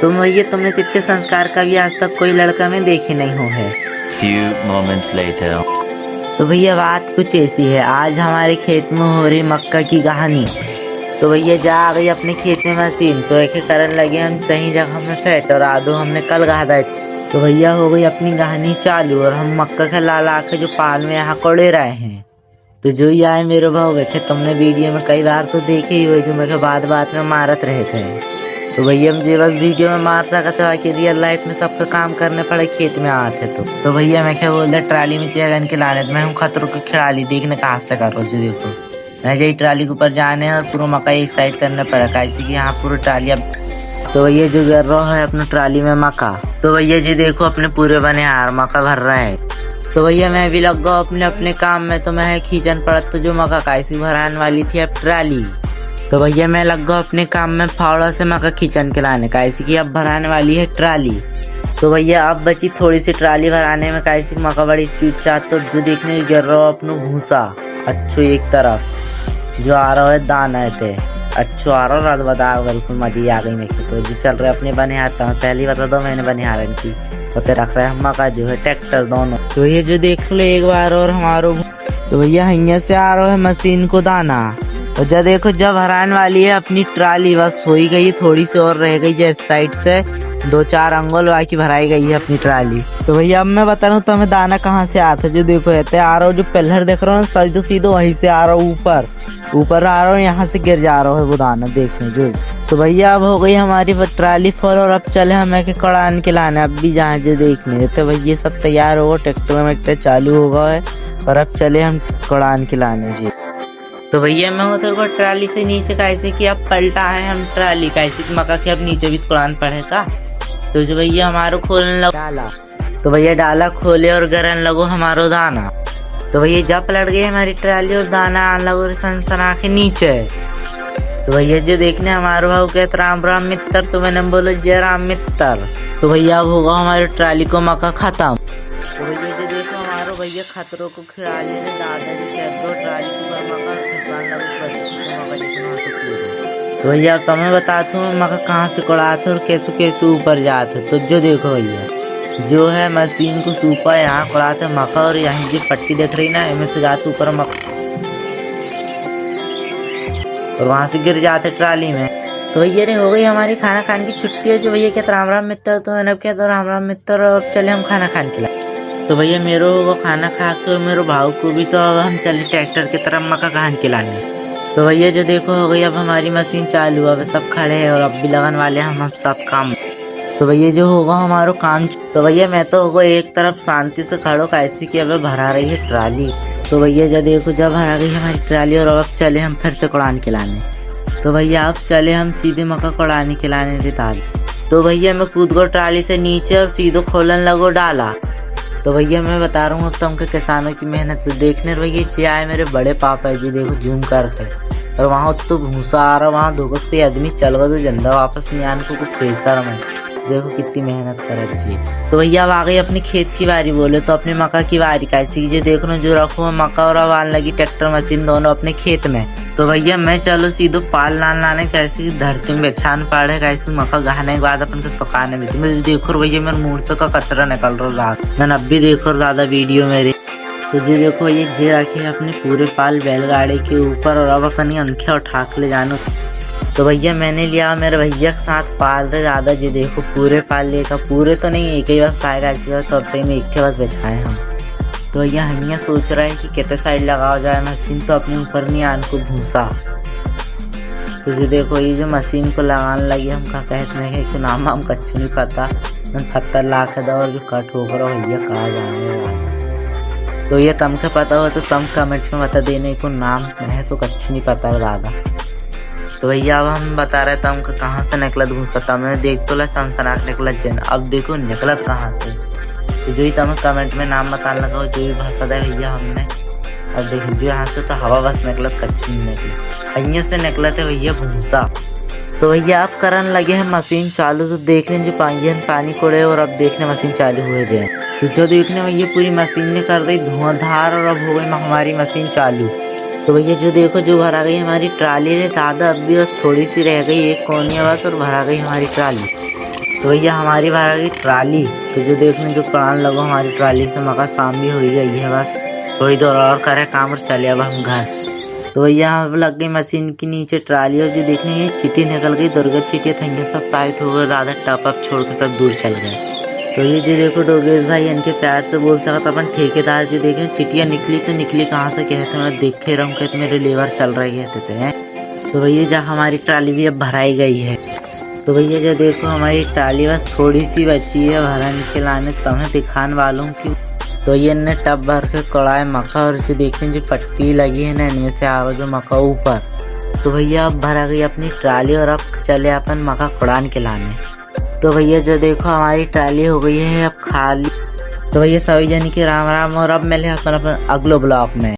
तुम भैया तुमने तो इतने संस्कार का भी आज तक कोई लड़का में देखे नहीं हो है। Few moments later. तो भैया बात कुछ ऐसी है, आज हमारे खेत में हो रही मक्का की कहानी। तो भैया जा आ गई अपने खेत में मशीन, तो एक करन लगे हम सही जगह में फेट और आधो हमने कल गादा। तो भैया हो गई अपनी कहानी चालू और हम मक्का के ला के जो पाल में यहाँ कोड़े रहे हैं। तो जो ही आए मेरे भाव देखे, तुमने वीडियो में कई बार तो देखे ही हुए जो मेरे बात बात में मारत रहे थे। तो भैया मुझे बस वीडियो में मार सका था कि रियल लाइफ में सबका काम करने पड़े, खेत में आते तो भैया मैं क्या बोल रहा ट्राली में चेगन के लाने मैं हूँ खतरों की खिड़ाली देखने कहाँ से कर रहा हूँ। देखो मैं यही ट्राली के ऊपर जाने और पूरा मक्का एक साइड करना पड़ा कैसे कि यहाँ पूरा ट्राली अब। तो भैया जो कर रहा है अपने ट्राली में मक्का, तो भैया जी देखो अपने पूरे बने हार मक्का भर रहा है। तो भैया मैं भी लग गया अपने अपने काम में, तो मैं खींचन पड़त तो जो मक्का कैसी भराने वाली थी अब ट्राली। तो भैया मैं लग गया अपने काम में फावड़ा से मक्का खींचन के लाने कैसे कि अब भराने वाली है ट्राली। तो भैया अब बची थोड़ी सी ट्राली भराने में कैसे मक्का बड़ी स्पीड से तो जो देखने गिर रहा हो अपना भूसा अच्छो एक तरफ जो आ रहा है दाना थे अच्छो आ रहा रात बता बिल्कुल मजी आ गई मेरे। तो जो चल रहे अपने बने हाथ पहले ही बता दो मैंने बने हारन की होते रख रहे हम मक्का जो है ट्रैक्टर दोनों। तो ये जो देख लो एक बार और हमारो। तो भैया यहाँ से आ रहा है मशीन को दाना, और जब देखो जब हराने वाली है अपनी ट्राली बस हो ही गई, थोड़ी सी और रह गई जैसे साइड से 2-4 अंगुल बाकी भराई गई है अपनी ट्राली। तो भैया अब मैं बता रहा हूँ तुम्हें दाना कहाँ से आता है। जो देखो रहते आ रहा हूँ जो पिलर देख रहा हूँ सीधो सीधो वहीं से आ रहा हूँ ऊपर आ रहा हूँ, यहाँ से गिर जा रहा है वो दाना देखने जो। तो भैया अब हो गई हमारी ट्राली फुल और अब चले हमें के कड़ान के लाने। अब भी जहाँ जो देखने तो भैया सब तैयार होगा, ट्रैक्टर चालू होगा है और अब चले हम कड़ान के लाने जी। तो भैया मैं हूँ तेरे को ट्राली से नीचे कैसे कि अब पलटा है हम ट्राली कैसे कि मक्का के अब नीचे भी कुरान पड़ेगा। तो जो भैया हमारो खोलने लगा डाला, तो भैया डाला खोले और गरन लगो हमारो दाना। तो भैया जब पलट गई हमारी ट्राली और दाना आने लगो सनसना के नीचे। तो भैया जो देखने हमारे भाव कहते राम राम मित्र, तो मैंने बोलो जय राम मित्र। तो भैया अब होगा हमारी ट्राली को मक्का खत्म। तो भैया जो देखो हमारो भैया खतरों को खिड़ाली ने दादाजी दो ट्राली को मक्का खिसवान लगो। तो भैया अब तुम्हें बताता हूँ मक्का कहाँ से कोड़ाते और कैसे कैसे ऊपर जाते। तो जो देखो भैया जो है मशीन को ऊपर यहाँ कोड़ाते मक्का और यहाँ की पट्टी देख रही ना इनमें से जाते ऊपर मक्का और वहाँ से गिर जाते ट्राली में। तो भैया रे हो गई हमारी खाना खाने की छुट्टी है। जो भैया कहते राम राम मित्र, तो मैंने अब कहता राम राम मित्र और अब चले हम खाना खाने के लिए। तो भैया मेरे वो खाना खा के मेरे भाव को भी तो अब हम चले ट्रैक्टर की तरफ मक्का खान के लाने। तो भैया जो देखो हो गई अब हमारी मशीन चालू, अब सब खड़े हैं और अब भी लगन वाले हम सब काम। तो भैया जो होगा हमारा काम। तो भैया मैं तो होगा एक तरफ शांति से खड़ो कैसे कि अब भरा रही है ट्राली। तो भैया जब देखो जब भरा गई हमारी ट्राली और अब चले हम फिर से कुड़ान के लाने। तो भैया अब चले हम सीधे मक्का कुड़ाने के लाने रिताल। तो भैया मैं कूद गो ट्राली से नीचे और सीधो खोलन लगो डाला। तो भैया मैं बता रहा हूँ अब तुमके किसानों की मेहनत तो देखने भैया चे आए मेरे बड़े पापा जी देखो जूम कर और वहाँ तो भूसा आ रहा वहाँ दो पे आदमी चल गया तो जंदा वापस नहीं आने को प्रेशर में देखो कितनी मेहनत कर अच्छी। तो भैया अब आ गई अपनी खेत की बारी, बोले तो अपने मक्का की बारी कैसी जो देख लो जो रखो मक्का और आने लगी ट्रैक्टर मशीन दोनों अपने खेत में। तो भैया मैं चलो सीधो पाल लाने कैसे धरती में बेछान पड़े कैसे मक्का गहाने के बाद अपन को सुखाने में। तो मैं देखो भैया मेरे मुँह से का कचरा निकल रहा रात मैंने अब भी देखो ज्यादा वीडियो मेरी। तो जी देखो ये जे रखे अपने पूरे पाल बैलगाड़ी के ऊपर और अब अपनी अंखे उठा के ले जानो। तो भैया मैंने लिया मेरे भैया के साथ पाल रहे ज्यादा जी देखो पूरे पाल लेकर पूरे तो नहीं एक ही बस आएगा ऐसे तोते में एक बस बिछाए हम। तो भैया हइया सोच रहे हैं कि कितने साइड लगाओ जाए मशीन तो अपने ऊपर नहीं आने को भूसा। तो जी देखो ये जो मशीन को लगाने लगी हम का कहते हैं कि नाम हम कच्छु नहीं पता पत्थर ला के दो और जो कट हो कर भैया कहाँ जाने वाला। तो ये तुमको पता हो तो तुम कमेंट में बता देने को नाम है तो कच्छु नहीं पता ज़्यादा। तो भैया अब हम बता रहे थे हमको कहाँ से निकलत भूसा तुमने देख तो ला सनसनाट निकलत जन अब देखो निकलत कहाँ से। तो जो ही तुम्हें कमेंट में नाम बताने लगा जो भी भाषा दे भैया हमने अब देख जो यहाँ से तो हवा बस निकलत कच्ची नहीं निकली अइया से निकलत है भैया भूसा। तो भैया अब करन लगे हैं मशीन चालू। तो देख लें जो पानी कोड़े और अब देखने मशीन चालू हुए जाए। तो जो देखने भैया पूरी मशीन ने कर दी धुआंधार और अब हो गई हमारी मशीन चालू। तो भैया जो देखो जो भरा गई हमारी ट्राली ने ज़्यादा अब भी बस थोड़ी सी रह गई एक कोनिया बस और भरा गई हमारी ट्राली। तो भैया हमारी बार आ गई ट्राली। तो जो देखने जो प्राण लगो हमारी ट्राली से मका शाम भी हो ही गई है, बस थोड़ी देर और करे काम और चले अब हम घर। तो भैया यहाँ लग गई मशीन के नीचे ट्राली और जो देखने ये चीटी निकल गई, दुर्गत चीटियाँ थी सब साबित हो गए, दादा टप अप छोड़ के सब दूर चल गए। तो ये जो देखो डोगेश भाई इनके प्यार से बोल सकता अपन ठेकेदार जी देखे चिटिया निकली तो निकली कहाँ से कहते मैं देखे रहूँ कहते मेरे लेबर चल रही कहते थे। तो भैया जहाँ हमारी ट्राली भी अब भराई गई है। तो भैया जो देखो हमारी ट्राली बस थोड़ी सी बची है भरने के लाने, तुम्हें दिखाने वालों की। तो ये इनने टब भर के कड़ाए मका और जो देखते जो पट्टी लगी है ना इनमें से आ रहा जो मका ऊपर। तो भैया अब भरा गई अपनी ट्राली और अब चले अपन मका खुड़ान के लाने। तो भैया जो देखो हमारी ट्राली हो गई है अब खाली। तो भैया सभी जन की राम राम और अब मिले अपन अगले ब्लॉक में।